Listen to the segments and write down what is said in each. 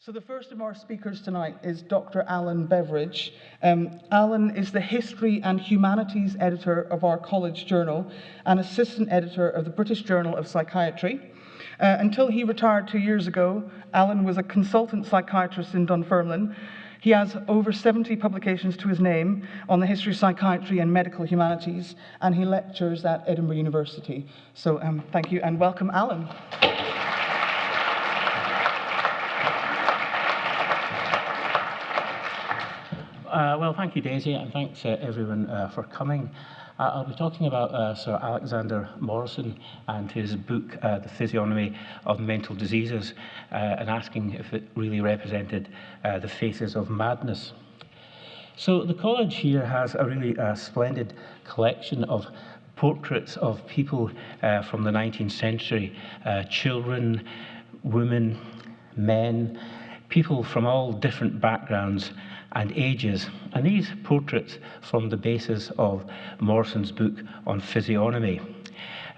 So the first of our speakers tonight is Dr. Allan Beveridge. Allan is the History and Humanities editor of our college journal and assistant editor of the British Journal of Psychiatry. Until he retired 2 years ago, Allan was a consultant psychiatrist in Dunfermline. He has over 70 publications to his name on the history of psychiatry and medical humanities, and he lectures at Edinburgh University. So thank you and welcome, Allan. Well, thank you, Daisy, and thanks everyone for coming. I'll be talking about Sir Alexander Morrison and his book, The Physiognomy of Mental Diseases, and asking if it really represented the faces of madness. So the college here has a really splendid collection of portraits of people from the 19th century, children, women, men, people from all different backgrounds and ages, and these portraits form the basis of Morrison's book on physiognomy.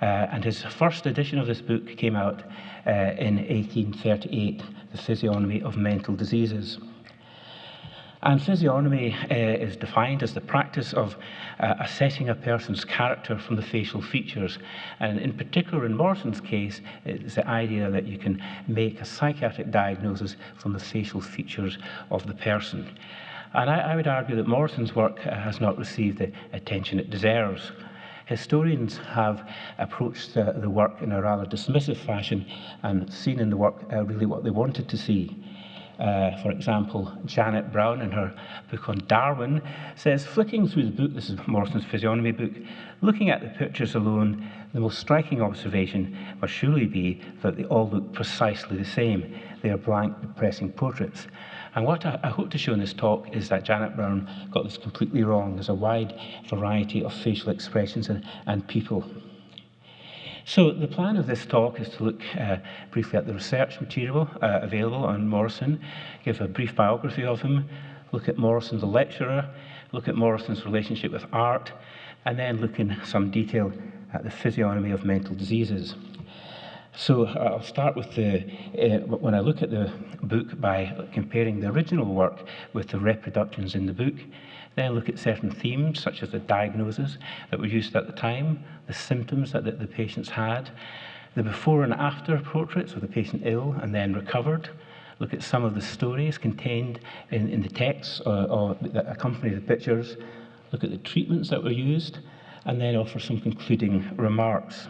And his first edition of this book came out in 1838, The Physiognomy of Mental Diseases. And physiognomy is defined as the practice of assessing a person's character from the facial features. And in particular, in Morrison's case, it's the idea that you can make a psychiatric diagnosis from the facial features of the person. And I would argue that Morrison's work has not received the attention it deserves. Historians have approached the work in a rather dismissive fashion and seen in the work really what they wanted to see. For example, Janet Brown, in her book on Darwin, says, flicking through the book, this is Morrison's physiognomy book, looking at the pictures alone, the most striking observation must surely be that they all look precisely the same. They are blank, depressing portraits. And what I hope to show in this talk is that Janet Brown got this completely wrong. There's a wide variety of facial expressions and people. So the plan of this talk is to look briefly at the research material available on Morrison, give a brief biography of him, look at Morrison the lecturer, look at Morrison's relationship with art, and then look in some detail at the physiognomy of mental diseases. So I'll start with when I look at the book by comparing the original work with the reproductions in the book, then look at certain themes such as the diagnoses that were used at the time, the symptoms that the patients had, the before and after portraits of the patient ill and then recovered, look at some of the stories contained in the texts that accompany the pictures, look at the treatments that were used, and then offer some concluding remarks.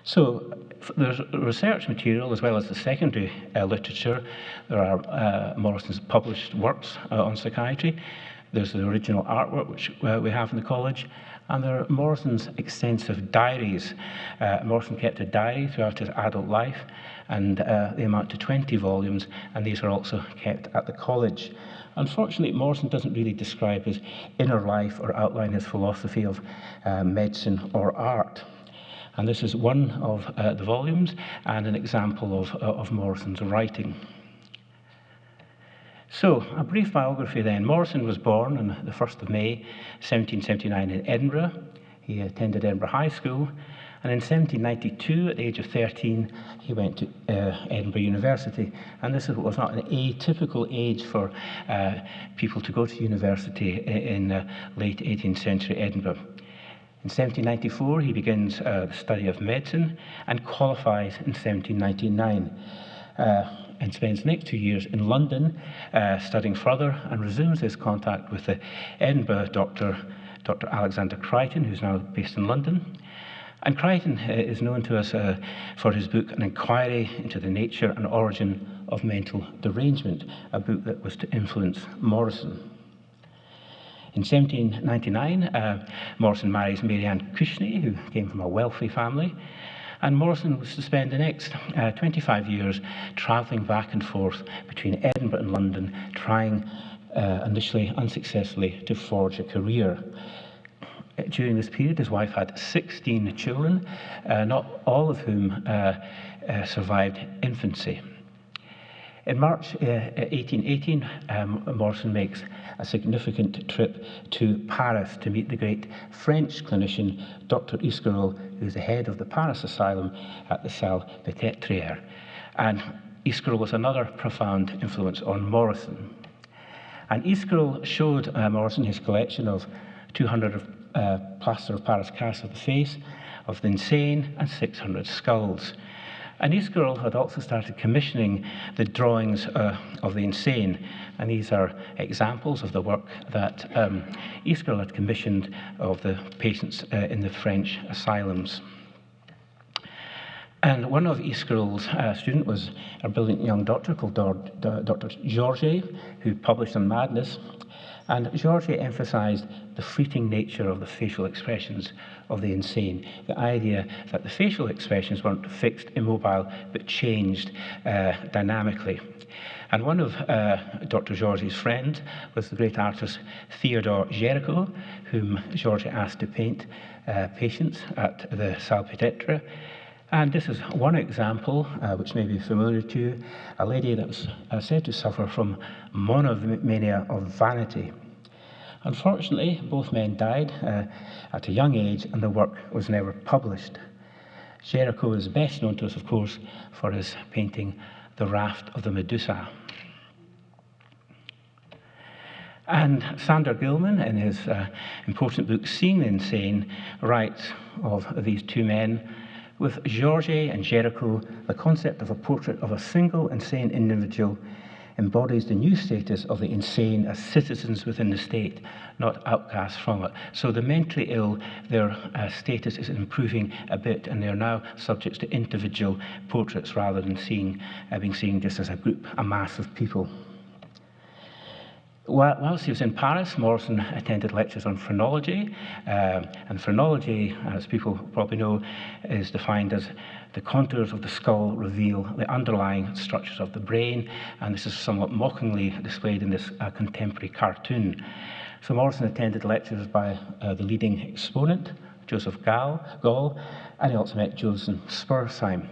So there's research material as well as the secondary literature. There are Morrison's published works on psychiatry. There's the original artwork which we have in the college, and there are Morrison's extensive diaries. Morrison kept a diary throughout his adult life, and they amount to 20 volumes, and these are also kept at the college. Unfortunately, Morrison doesn't really describe his inner life or outline his philosophy of medicine or art. And this is one of the volumes and an example of Morrison's writing. So, a brief biography then. Morrison was born on the 1st of May, 1779 in Edinburgh. He attended Edinburgh High School, and in 1792, at the age of 13, he went to Edinburgh University. And this was not an atypical age for people to go to university in late 18th century Edinburgh. In 1794, he begins the study of medicine and qualifies in 1799, and spends the next 2 years in London studying further and resumes his contact with the Edinburgh doctor, Dr. Alexander Crichton, who's now based in London. And Crichton is known to us for his book, An Inquiry into the Nature and Origin of Mental Derangement, a book that was to influence Morrison. In 1799, Morrison marries Mary Ann Cushney, who came from a wealthy family, and Morrison was to spend the next 25 years travelling back and forth between Edinburgh and London, trying, initially unsuccessfully, to forge a career. During this period, his wife had 16 children, not all of whom survived infancy. In March 1818, Morrison makes a significant trip to Paris to meet the great French clinician, Dr. Iscarol, who is the head of the Paris asylum at the Salpêtrière. And Easkell was another profound influence on Morrison. And Easkell showed Morrison his collection of 200 plaster of Paris casts of the face, of the insane, and 600 skulls. And Easkell had also started commissioning the drawings of the insane, and these are examples of the work that Easkell had commissioned of the patients in the French asylums. And one of Easkell's students was a brilliant young doctor called Dr Georget, who published on madness. And Georget emphasized the fleeting nature of the facial expressions of the insane, the idea that the facial expressions weren't fixed, immobile, but changed dynamically. And one of Dr. Georget's friends was the great artist Theodore Géricault, whom Georget asked to paint patients at the Salpêtrière. And this is one example, which may be familiar to you, a lady that was said to suffer from monomania of vanity. Unfortunately, both men died at a young age, and the work was never published. Géricault is best known to us, of course, for his painting The Raft of the Medusa. And Sander Gilman, in his important book Seeing the Insane, writes of these two men. With Georget and Géricault, the concept of a portrait of a single insane individual embodies the new status of the insane as citizens within the state, not outcasts from it. So the mentally ill, their status is improving a bit, and they are now subjects to individual portraits rather than being seen just as a group, a mass of people. Whilst he was in Paris, Morrison attended lectures on phrenology, and phrenology, as people probably know, is defined as the contours of the skull reveal the underlying structures of the brain, and this is somewhat mockingly displayed in this contemporary cartoon. So Morrison attended lectures by the leading exponent, Joseph Gall, and he also met Johann Spurzheim.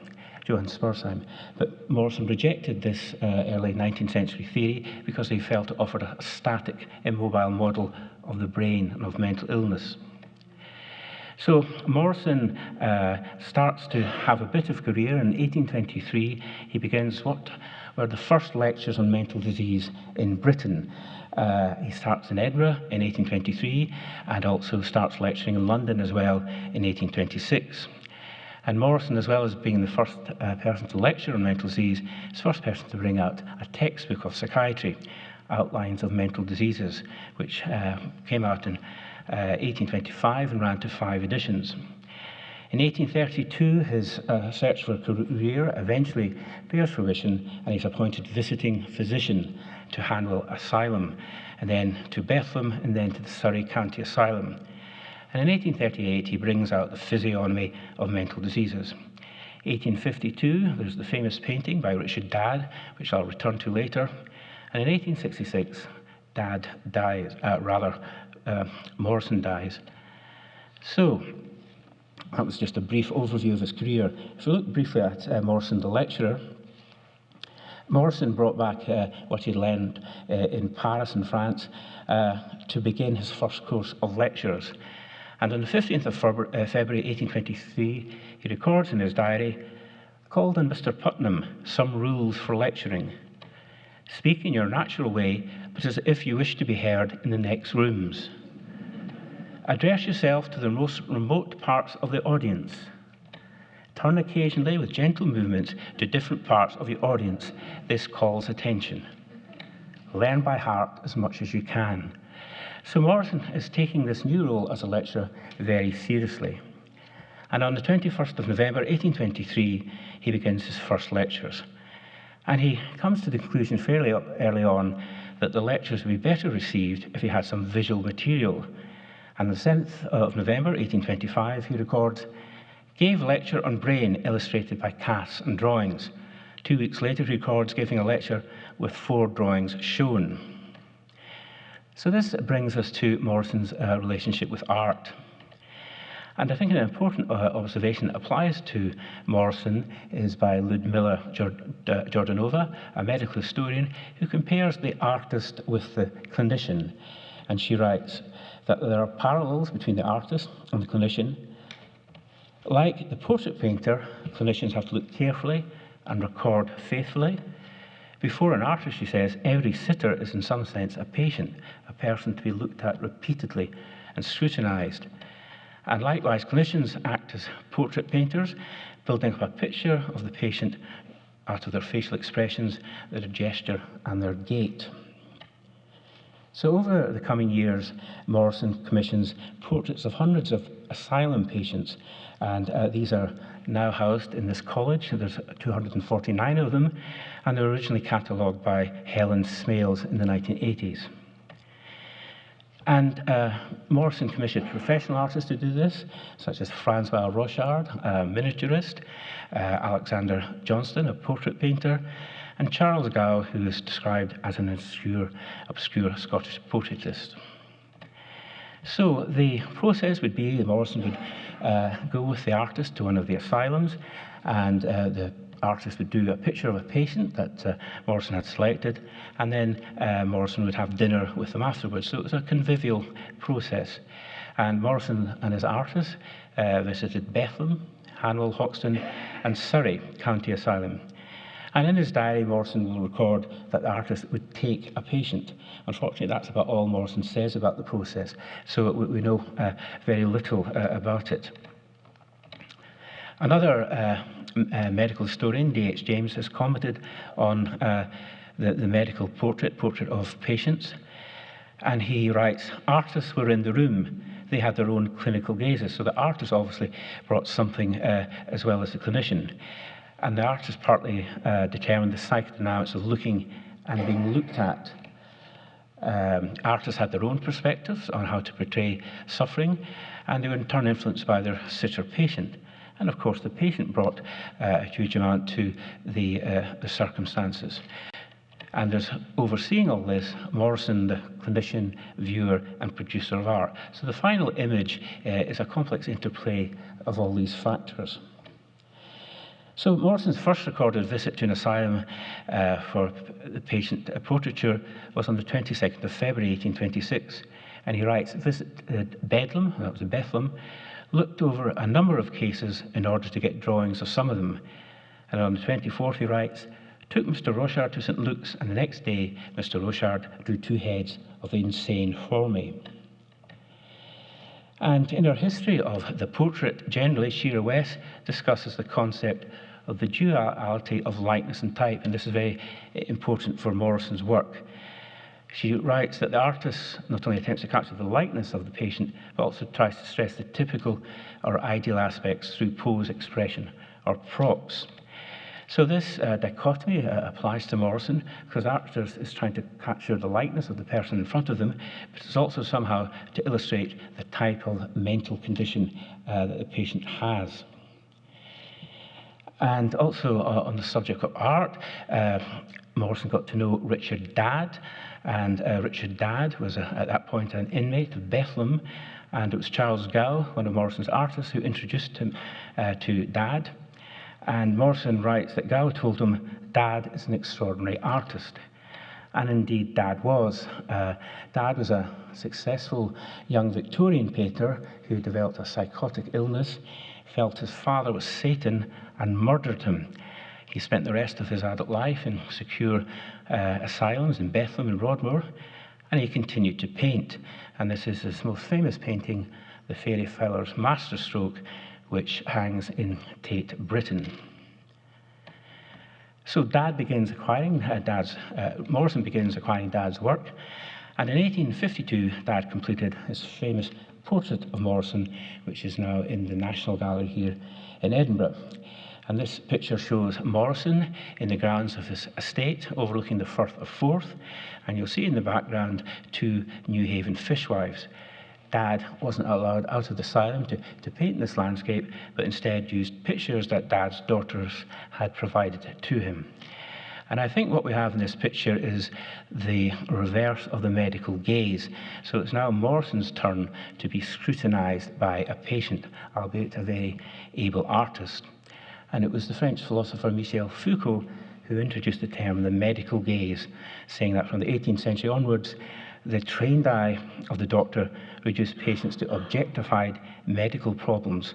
But Morrison rejected this early 19th century theory because he felt it offered a static, immobile model of the brain and of mental illness. So Morrison starts to have a bit of career. In 1823, he begins what were the first lectures on mental disease in Britain. He starts in Edinburgh in 1823 and also starts lecturing in London as well in 1826. And Morrison, as well as being the first person to lecture on mental disease, is the first person to bring out a textbook of psychiatry, Outlines of Mental Diseases, which came out in 1825 and ran to 5 editions. In 1832, his search for a career eventually bears fruition, and he's appointed visiting physician to Hanwell Asylum, and then to Bethlehem, and then to the Surrey County Asylum. And in 1838, he brings out the Physiognomy of Mental Diseases. 1852, there's the famous painting by Richard Dadd, which I'll return to later. And in 1866, Morrison dies. So, that was just a brief overview of his career. If we look briefly at Morrison, the lecturer, Morrison brought back what he'd learned in Paris and France to begin his first course of lectures. And on the 15th of February 1823, he records in his diary, "Called on Mr. Putnam, some rules for lecturing. Speak in your natural way, but as if you wish to be heard in the next rooms. Address yourself to the most remote parts of the audience. Turn occasionally with gentle movements to different parts of the audience. This calls attention. Learn by heart as much as you can." So Morrison is taking this new role as a lecturer very seriously. And on the 21st of November 1823, he begins his first lectures. And he comes to the conclusion fairly early on that the lectures would be better received if he had some visual material. And on the 7th of November 1825, he records, "Gave lecture on brain illustrated by casts and drawings." 2 weeks later, he records giving a lecture with 4 drawings shown. So this brings us to Morrison's relationship with art. And I think an important observation that applies to Morrison is by Ludmila Jordanova, a medical historian, who compares the artist with the clinician. And she writes that there are parallels between the artist and the clinician. Like the portrait painter, clinicians have to look carefully, and record faithfully. Before an artist, she says, every sitter is in some sense a patient, a person to be looked at repeatedly and scrutinised. And likewise, clinicians act as portrait painters, building up a picture of the patient out of their facial expressions, their gesture and their gait. So over the coming years, Morrison commissions portraits of hundreds of asylum patients, and these are now housed in this college. There's 249 of them, and they were originally catalogued by Helen Smales in the 1980s. And Morrison commissioned professional artists to do this, such as Francois Rochard, a miniaturist, Alexander Johnston, a portrait painter, and Charles Gow, who is described as an obscure Scottish portraitist. So the process would be that Morrison would go with the artist to one of the asylums, and the artist would do a picture of a patient that Morrison had selected, and then Morrison would have dinner with them afterwards. So it was a convivial process. And Morrison and his artists visited Bethlem, Hanwell, Hoxton, and Surrey County Asylum. And in his diary, Morrison will record that the artist would take a patient. Unfortunately, that's about all Morrison says about the process, so we know very little about it. Another medical historian, D.H. James, has commented on the medical portrait of patients, and he writes, artists were in the room. They had their own clinical gazes, so the artist obviously brought something as well as the clinician. And the artist partly determined the psychodynamics of looking and being looked at. Artists had their own perspectives on how to portray suffering, and they were in turn influenced by their sitter patient. And of course, the patient brought a huge amount to the circumstances. And there's overseeing all this, Morrison, the clinician, viewer, and producer of art. So the final image is a complex interplay of all these factors. So Morrison's first recorded visit to an asylum for the patient portraiture was on the 22nd of February 1826. And he writes, visited Bedlam, that was in Bethlem, looked over a number of cases in order to get drawings of some of them. And on the 24th he writes, took Mr. Rochard to St. Luke's, and the next day Mr. Rochard drew 2 heads of the insane for me. And in her history of the portrait, generally, Shearer West discusses the concept of the duality of likeness and type, and this is very important for Morrison's work. She writes that the artist not only attempts to capture the likeness of the patient, but also tries to stress the typical or ideal aspects through pose, expression, or props. So this dichotomy applies to Morrison, because the artist is trying to capture the likeness of the person in front of them, but it's also somehow to illustrate the type of mental condition that the patient has. And also on the subject of art, Morrison got to know Richard Dadd, and Richard Dadd was at that point an inmate of Bethlem, and it was Charles Gow, one of Morrison's artists, who introduced him to Dadd. And Morrison writes that Gow told him, Dadd is an extraordinary artist. And indeed, Dadd was. Dadd was a successful young Victorian painter who developed a psychotic illness, felt his father was Satan, and murdered him. He spent the rest of his adult life in secure asylums in Bethlem and Rodmore, and he continued to paint. And this is his most famous painting, the Fairy Fowler's Masterstroke, which hangs in Tate Britain. So Morrison begins acquiring Dadd's work, and in 1852 Dadd completed his famous portrait of Morrison, which is now in the National Gallery here in Edinburgh. And this picture shows Morrison in the grounds of his estate overlooking the Firth of Forth, and you'll see in the background 2 New Haven fishwives. Dadd wasn't allowed out of the asylum to paint this landscape, but instead used pictures that Dadd's daughters had provided to him. And I think what we have in this picture is the reverse of the medical gaze. So it's now Morrison's turn to be scrutinized by a patient, albeit a very able artist. And it was the French philosopher Michel Foucault who introduced the term the medical gaze, saying that from the 18th century onwards, the trained eye of the doctor reduced patients to objectified medical problems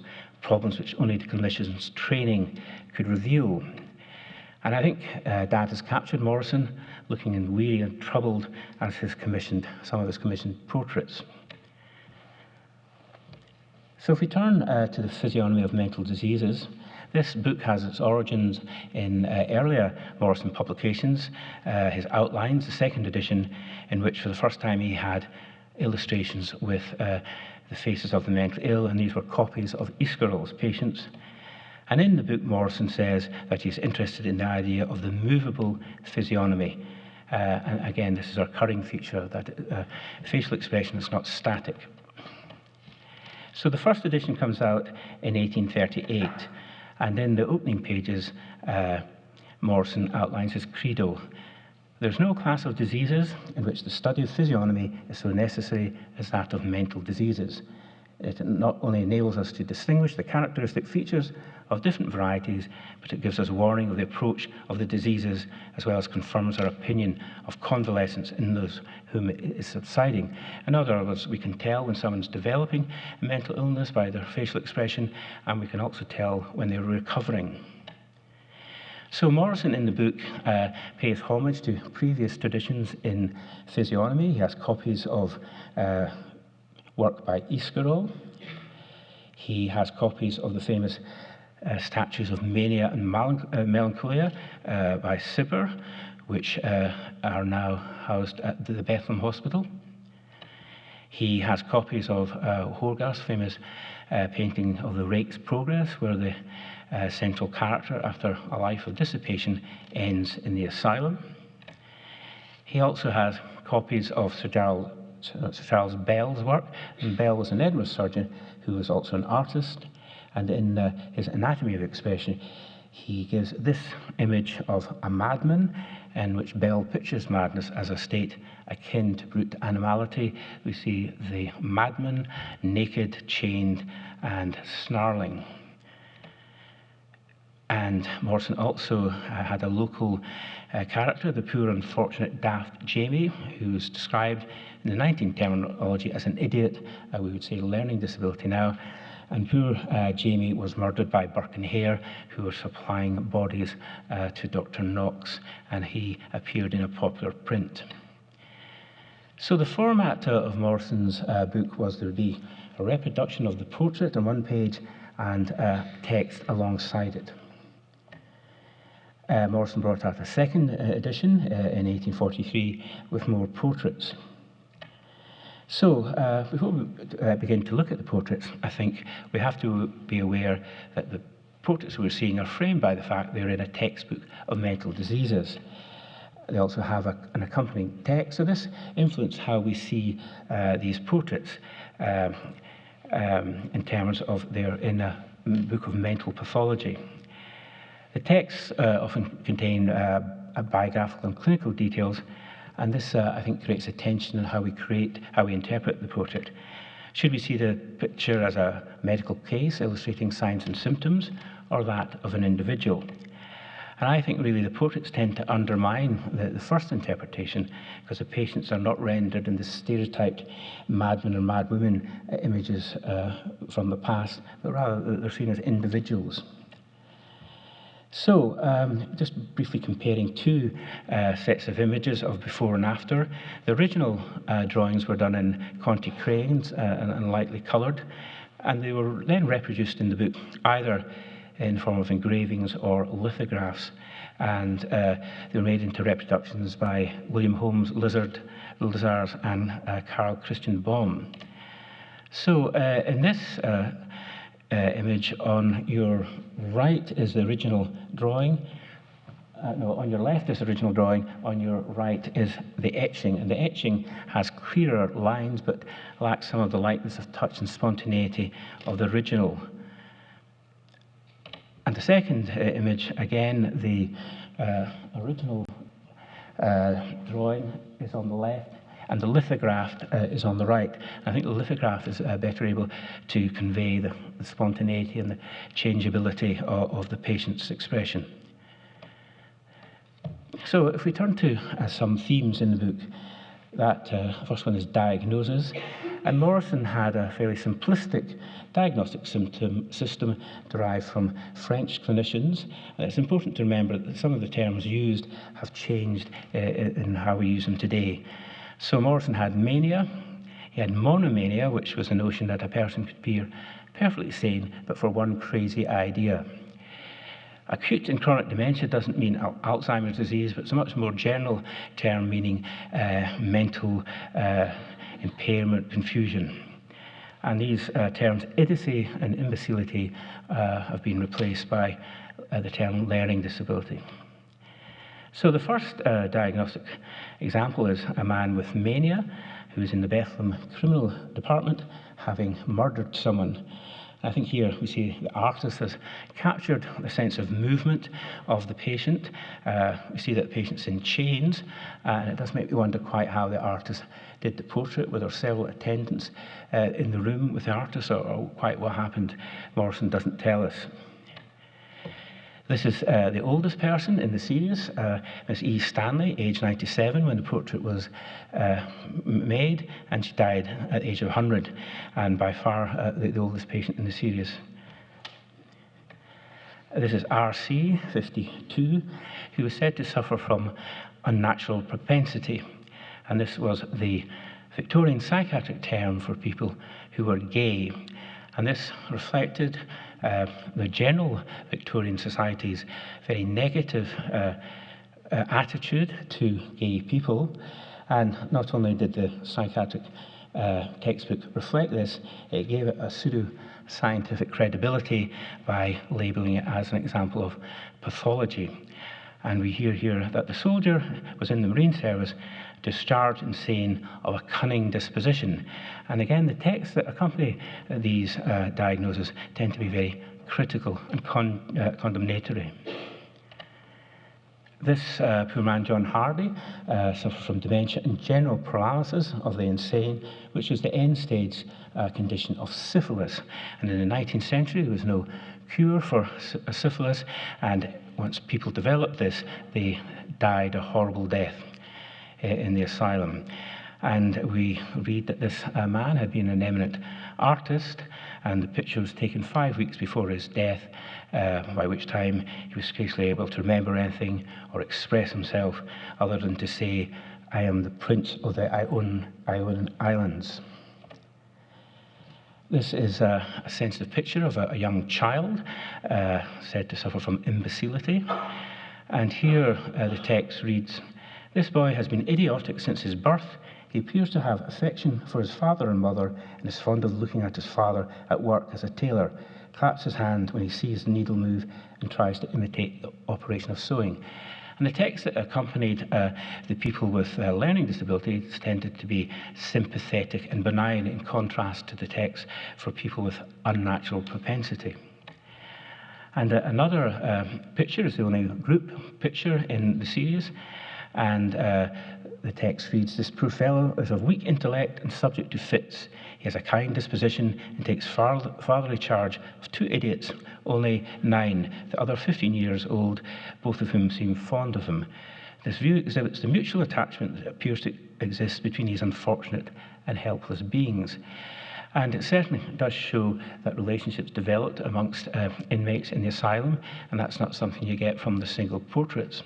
which only the clinician's training could reveal. And I think Dad has captured Morrison looking in weary and troubled as some of his commissioned portraits. So if we turn to the Physiognomy of Mental Diseases, this book has its origins in earlier Morrison publications, his outlines, the second edition, in which for the first time he had illustrations with the faces of the mentally ill, and these were copies of Iscarol's patients. And in the book, Morrison says that he's interested in the idea of the movable physiognomy. And again, this is a recurring feature, that facial expression is not static. So the first edition comes out in 1838, and in the opening pages, Morrison outlines his credo. There's no class of diseases in which the study of physiognomy is so necessary as that of mental diseases. It not only enables us to distinguish the characteristic features of different varieties, but it gives us warning of the approach of the diseases, as well as confirms our opinion of convalescence in those whom it is subsiding. In other words, we can tell when someone's developing a mental illness by their facial expression, and we can also tell when they're recovering. So Morrison in the book pays homage to previous traditions in physiognomy. He has copies of work by Iscarol. He has copies of the famous statues of Mania and Melancholia by Cibber, which are now housed at the Bethlehem Hospital. He has copies of Hogarth's famous painting of the Rake's Progress, where the central character, after a life of dissipation, ends in the asylum. He also has copies of Sir Charles Bell's work, and Bell was an Edinburgh surgeon who was also an artist, and in his Anatomy of Expression he gives this image of a madman, in which Bell pictures madness as a state akin to brute animality. We see the madman naked, chained and snarling. And Morrison also had a local character, the poor unfortunate daft Jamie, who was described in the 19th terminology as an idiot, we would say learning disability now. And poor Jamie was murdered by Burke and Hare, who were supplying bodies to Dr. Knox, and he appeared in a popular print. So the format of Morrison's book was there would be a reproduction of the portrait on one page and text alongside it. Morrison brought out a second edition in 1843 with more portraits. So before we begin to look at the portraits, I think we have to be aware that the portraits we're seeing are framed by the fact they're in a textbook of mental diseases. They also have an accompanying text, so this influences how we see these portraits in terms of they're in a book of mental pathology. The texts often contain biographical and clinical details, and this, I think, creates a tension in how we interpret the portrait. Should we see the picture as a medical case illustrating signs and symptoms, or that of an individual? And I think really the portraits tend to undermine the first interpretation, because the patients are not rendered in the stereotyped madman or madwoman images from the past, but rather they're seen as individuals. So, just briefly comparing two sets of images of before and after. The original drawings were done in Conti crayons and lightly coloured, and they were then reproduced in the book, either in the form of engravings or lithographs, and they were made into reproductions by William Holmes Lizars and Carl Christian Baum. So, in this image on your right is the original drawing. On your left is the original drawing, on your right is the etching, and the etching has clearer lines but lacks some of the lightness of touch and spontaneity of the original. And the second image, again, the original drawing is on the left, and the lithograph is on the right. I think the lithograph is better able to convey the spontaneity and the changeability of the patient's expression. So if we turn to some themes in the book, That first one is diagnosis, and Morrison had a fairly simplistic diagnostic system derived from French clinicians. And it's important to remember that some of the terms used have changed in how we use them today. So Morrison had mania, he had monomania, which was the notion that a person could be perfectly sane, but for one crazy idea. Acute and chronic dementia doesn't mean Alzheimer's disease, but it's a much more general term meaning mental impairment, confusion. And these terms, idiocy and imbecility, have been replaced by the term learning disability. So the first diagnostic example is a man with mania who is in the Bethlehem Criminal Department having murdered someone. I think here we see the artist has captured the sense of movement of the patient. We see that the patient's in chains, and it does make me wonder quite how the artist did the portrait. Were there several attendants in the room with the artist, or quite what happened? Morrison doesn't tell us. This is the oldest person in the series, Miss E. Stanley, age 97, when the portrait was made, and she died at the age of 100, and by far the oldest patient in the series. This is R.C., 52, who was said to suffer from unnatural propensity, and this was the Victorian psychiatric term for people who were gay, and this reflected the general Victorian society's very negative attitude to gay people. And not only did the psychiatric textbook reflect this, it gave it a pseudo-scientific credibility by labelling it as an example of pathology. And we hear here that the soldier was in the Marine Service, discharged insane of a cunning disposition. And again, the texts that accompany these diagnoses tend to be very critical and condemnatory. This poor man, John Hardy, suffered from dementia and general paralysis of the insane, which was the end-stage condition of syphilis. And in the 19th century, there was no cure for syphilis, and once people developed this, they died a horrible death in the asylum. And we read that this man had been an eminent artist, and the picture was taken 5 weeks before his death, by which time he was scarcely able to remember anything or express himself other than to say, "I am the prince of the Ionian Islands." This is a sensitive picture of a young child said to suffer from imbecility. And here the text reads, "This boy has been idiotic since his birth. He appears to have affection for his father and mother and is fond of looking at his father at work as a tailor, claps his hand when he sees the needle move and tries to imitate the operation of sewing." And the text that accompanied the people with learning disabilities tended to be sympathetic and benign in contrast to the text for people with unnatural propensity. And another picture is the only group picture in the series, and the text reads, "This poor fellow is of weak intellect and subject to fits. He has a kind disposition and takes fatherly charge of two idiots, only 9, the other 15 years old, both of whom seem fond of him. This view exhibits the mutual attachment that appears to exist between these unfortunate and helpless beings." And it certainly does show that relationships developed amongst inmates in the asylum, and that's not something you get from the single portraits.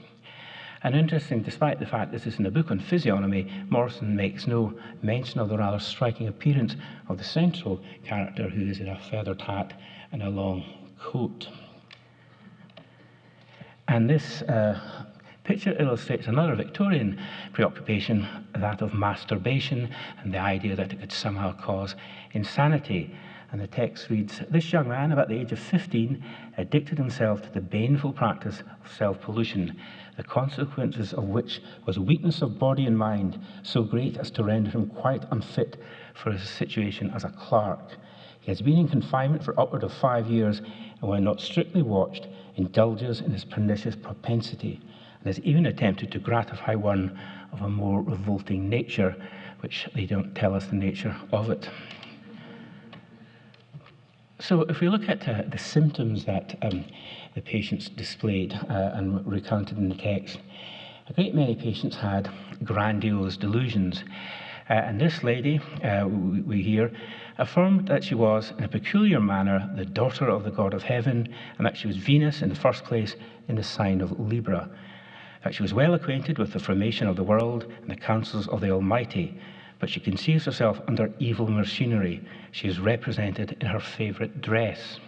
And interesting, despite the fact this is in a book on physiognomy, Morrison makes no mention of the rather striking appearance of the central character, who is in a feathered hat and a long coat. And this picture illustrates another Victorian preoccupation, that of masturbation, and the idea that it could somehow cause insanity. And the text reads, "This young man, about the age of 15, addicted himself to the baneful practice of self-pollution, the consequences of which was a weakness of body and mind so great as to render him quite unfit for his situation as a clerk. He has been in confinement for upward of 5 years, and when not strictly watched, indulges in his pernicious propensity, and has even attempted to gratify one of a more revolting nature," which they don't tell us the nature of it. So if we look at the symptoms that the patients displayed and recounted in the text, A great many patients had grandiose delusions. And this lady, we hear, affirmed that she was, in a peculiar manner, the daughter of the God of heaven, and that she was Venus in the first place in the sign of Libra. That she was well acquainted with the formation of the world and the counsels of the Almighty, but she conceives herself under evil machinery. She is represented in her favourite dress.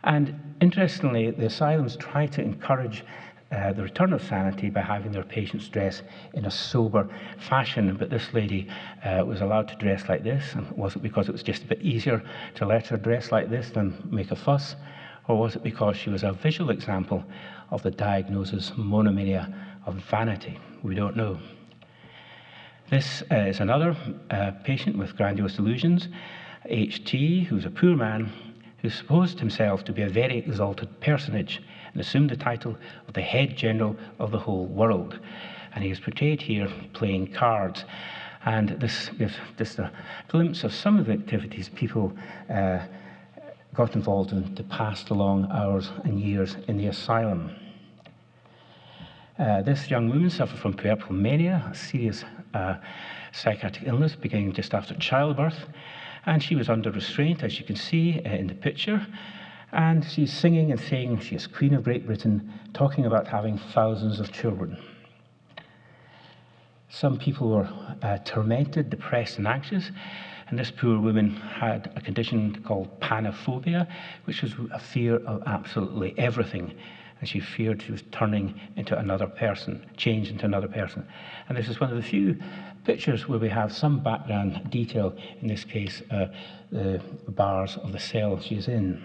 And interestingly, the asylums try to encourage the return of sanity by having their patients dress in a sober fashion, but this lady was allowed to dress like this. And was it because it was just a bit easier to let her dress like this than make a fuss? Or was it because she was a visual example of the diagnosis monomania of vanity? We don't know. This is another patient with grandiose delusions, H.T., who's a poor man who supposed himself to be a very exalted personage and assumed the title of the head general of the whole world. And he is portrayed here playing cards. And this gives just a glimpse of some of the activities people got involved in to pass the long hours and years in the asylum. This young woman suffered from puerperal mania, a serious psychiatric illness beginning just after childbirth. And she was under restraint, as you can see in the picture. And she's singing and saying she is Queen of Great Britain, talking about having thousands of children. Some people were tormented, depressed, and anxious. And this poor woman had a condition called panophobia, which was a fear of absolutely everything. And she feared she was turning into another person, changed into another person. And this is one of the few pictures where we have some background detail, in this case, the bars of the cell she is in.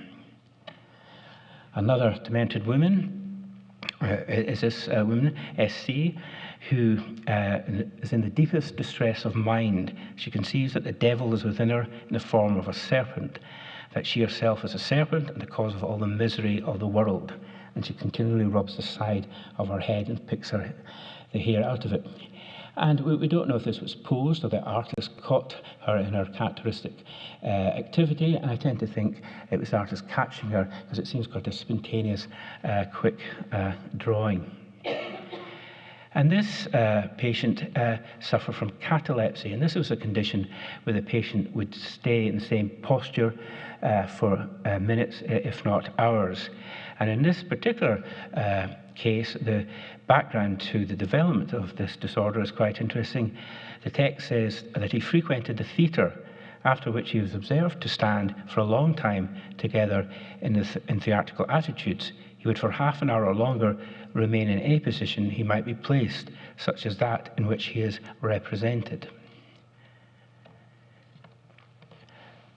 Another demented woman is this woman, S.C., who is in the deepest distress of mind. She conceives that the devil is within her in the form of a serpent, that she herself is a serpent and the cause of all the misery of the world. And she continually rubs the side of her head and picks the hair out of it. And we don't know if this was posed or the artist caught her in her characteristic activity, and I tend to think it was the artist catching her because it seems quite a spontaneous, quick drawing. And this patient suffered from catalepsy, and this was a condition where the patient would stay in the same posture for minutes, if not hours. And in this particular case, the background to the development of this disorder is quite interesting. The text says that he frequented the theatre, after which he was observed to stand for a long time together in theatrical attitudes. He would for half an hour or longer remain in any position he might be placed, such as that in which he is represented.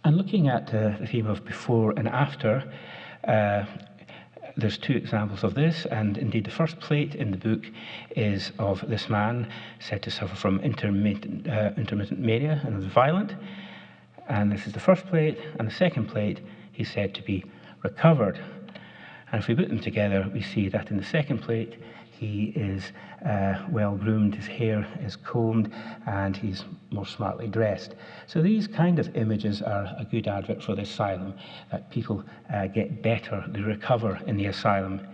And looking at the theme of before and after, there's two examples of this, and indeed the first plate in the book is of this man said to suffer from intermittent mania and was violent. And this is the first plate, and the second plate he's said to be recovered. And if we put them together, we see that in the second plate he is well groomed, his hair is combed, and he's more smartly dressed. So these kind of images are a good advert for the asylum, that people get better, they recover in the asylum.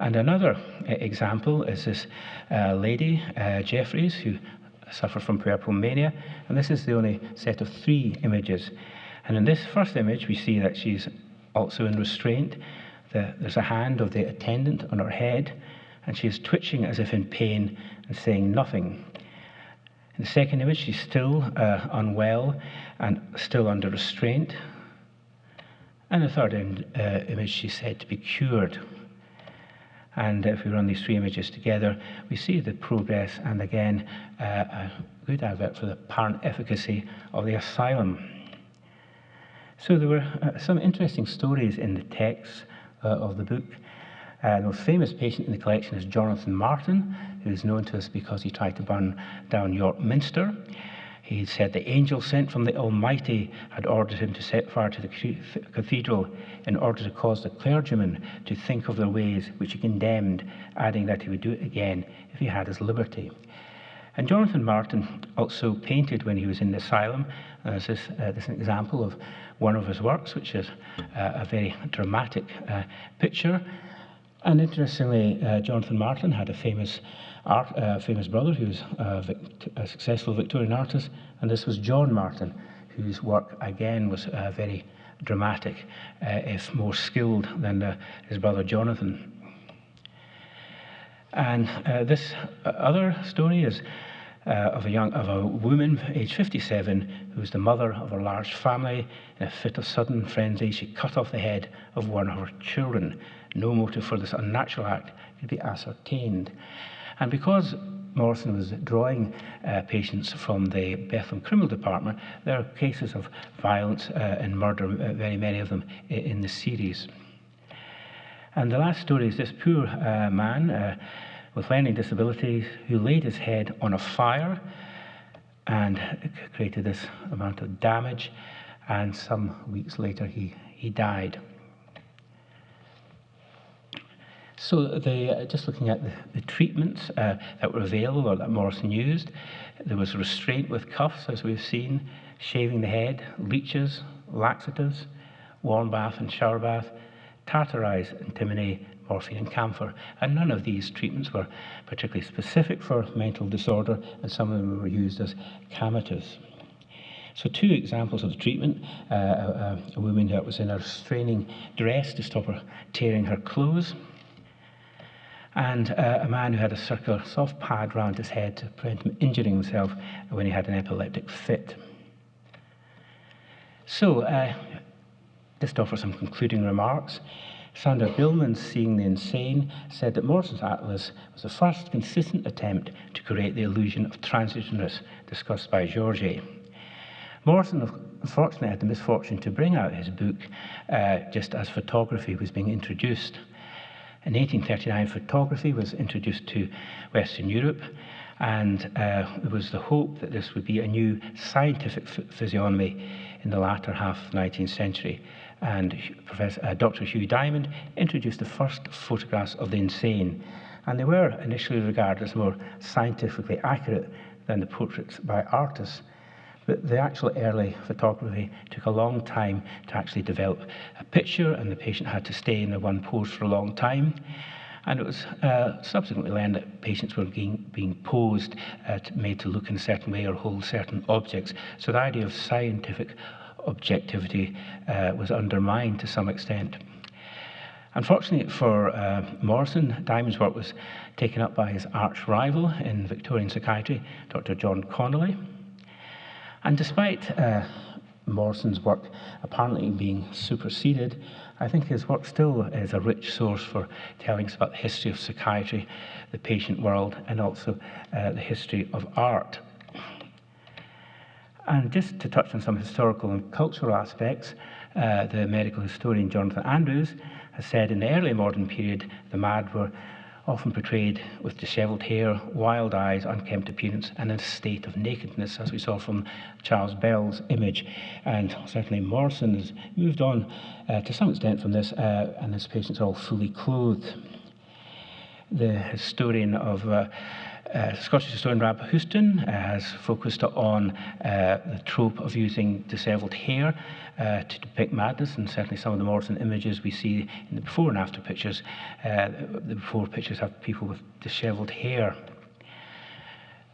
And another example is this lady, Jeffries, who suffered from puerperal mania, and this is the only set of 3 images. And in this first image, we see that she's also in restraint. There's a hand of the attendant on her head, and she is twitching as if in pain and saying nothing. In the second image, she's still unwell and still under restraint. And the third image, she's said to be cured. And if we run these 3 images together, we see the progress, and again, a good advert for the apparent efficacy of the asylum. So there were some interesting stories in the text of the book. The most famous patient in the collection is Jonathan Martin, who is known to us because he tried to burn down York Minster. He said the angel sent from the Almighty had ordered him to set fire to the cathedral in order to cause the clergymen to think of their ways, which he condemned, adding that he would do it again if he had his liberty. And Jonathan Martin also painted when he was in the asylum. This is an example of one of his works, which is a very dramatic picture. And interestingly, Jonathan Martin had a famous brother who was a successful Victorian artist, and this was John Martin, whose work again was very dramatic, if more skilled than his brother Jonathan. And this other story is of a woman aged 57 who was the mother of a large family. In a fit of sudden frenzy, she cut off the head of one of her children. No motive for this unnatural act could be ascertained. And because Morrison was drawing patients from the Bethlehem Criminal Department, there are cases of violence and murder, very many of them, in the series. And the last story is this poor man with learning disabilities who laid his head on a fire and created this amount of damage, and some weeks later he died. So just looking at the treatments that were available or that Morrison used, there was restraint with cuffs, as we've seen, shaving the head, leeches, laxatives, warm bath and shower bath, tartarize, antimony, morphine and camphor. And none of these treatments were particularly specific for mental disorder, and some of them were used as camatives. So two examples of the treatment: a woman that was in a restraining dress to stop her tearing her clothes, and a man who had a circular soft pad round his head to prevent him injuring himself when he had an epileptic fit. So, just to offer some concluding remarks, Sander Billman, Seeing the Insane, said that Morrison's Atlas was the first consistent attempt to create the illusion of transitoriness discussed by Georges. Morrison, unfortunately, had the misfortune to bring out his book just as photography was being introduced. In 1839, photography was introduced to Western Europe, and there was the hope that this would be a new scientific physiognomy in the latter half of the 19th century. And Dr. Hugh Diamond introduced the first photographs of the insane, and they were initially regarded as more scientifically accurate than the portraits by artists. But the actual early photography took a long time to actually develop a picture, and the patient had to stay in the one pose for a long time. And it was subsequently learned that patients were being posed, made to look in a certain way or hold certain objects. So the idea of scientific objectivity was undermined to some extent. Unfortunately for Morrison, Diamond's work was taken up by his arch rival in Victorian psychiatry, Dr. John Connolly. And despite Morrison's work apparently being superseded, I think his work still is a rich source for telling us about the history of psychiatry, the patient world, and also the history of art. And just to touch on some historical and cultural aspects, the medical historian Jonathan Andrews has said in the early modern period, the mad were often portrayed with dishevelled hair, wild eyes, unkempt appearance, and in a state of nakedness, as we saw from Charles Bell's image. And certainly Morrison has moved on to some extent from this, and his patients are all fully clothed. The historian of Scottish historian Rab Houston has focused on the trope of using dishevelled hair to depict madness, and certainly some of the Morrison images we see in the before and after pictures, the before pictures have people with dishevelled hair.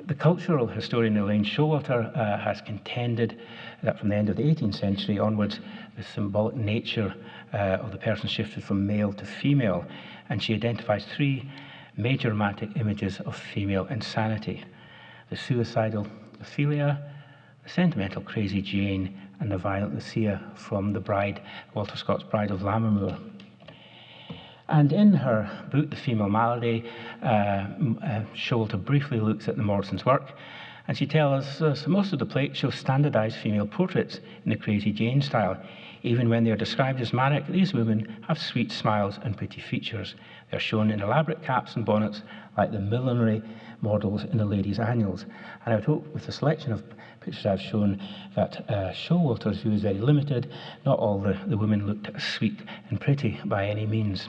The cultural historian Elaine Showalter has contended that from the end of the 18th century onwards, the symbolic nature of the person shifted from male to female, and she identifies three major romantic images of female insanity: the suicidal Ophelia, the sentimental crazy Jane, and the violent Lucia from the Bride, Walter Scott's Bride of Lammermoor. And in her book, The Female Malady, Showalter briefly looks at the Morrison's work, and she tells us most of the plates show standardized female portraits in the crazy Jane style. Even when they are described as manic, these women have sweet smiles and pretty features. They are shown in elaborate caps and bonnets like the millinery models in the ladies' annuals. And I would hope with the selection of pictures I've shown that Showalter's view is very limited. Not all the women looked sweet and pretty by any means.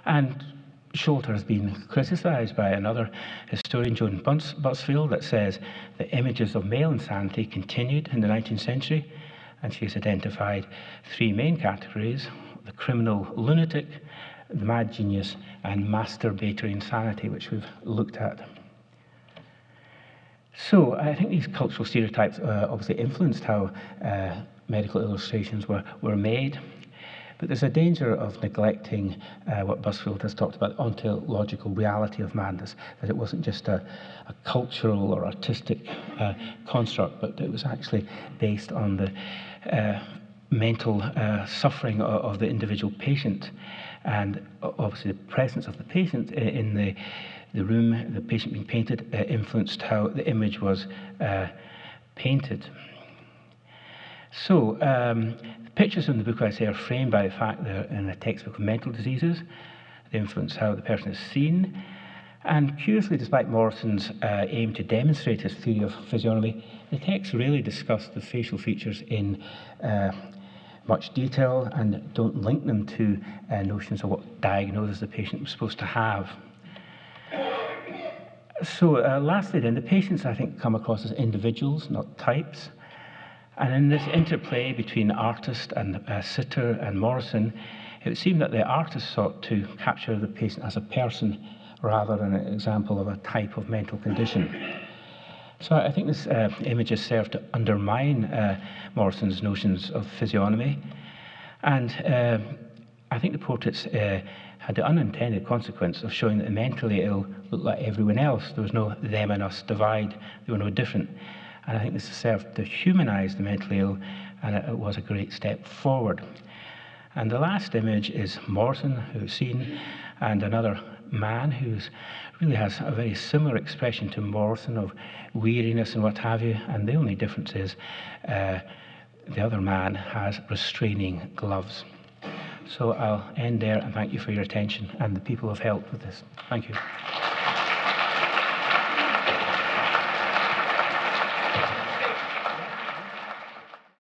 And Showalter has been criticised by another historian, Joan Busfield, that says the images of male insanity continued in the 19th century, and she has identified three main categories: the criminal lunatic, the mad genius, and masturbatory insanity, which we've looked at. So I think these cultural stereotypes obviously influenced how medical illustrations were made. But there's a danger of neglecting what Busfield has talked about, the ontological reality of madness, that it wasn't just a cultural or artistic construct, but it was actually based on the mental suffering of the individual patient. And obviously the presence of the patient in the room, the patient being painted, influenced how the image was painted. So, the pictures in the book, I say, are framed by the fact they're in a textbook of mental diseases. They influence how the person is seen. And curiously, despite Morrison's aim to demonstrate his theory of physiognomy, the text really discuss the facial features in much detail and don't link them to notions of what diagnosis the patient was supposed to have. So, lastly then, the patients, I think, come across as individuals, not types. And in this interplay between artist and sitter and Morrison, it would seem that the artist sought to capture the patient as a person rather than an example of a type of mental condition. So I think this image has served to undermine Morrison's notions of physiognomy. And I think the portraits had the unintended consequence of showing that the mentally ill looked like everyone else. There was no them and us divide. They were no different. And I think this served to humanize the mentally ill, and it was a great step forward. And the last image is Morrison, who's seen, and another man who really has a very similar expression to Morrison of weariness and what have you, and the only difference is the other man has restraining gloves. So I'll end there and thank you for your attention and the people who have helped with this. Thank you.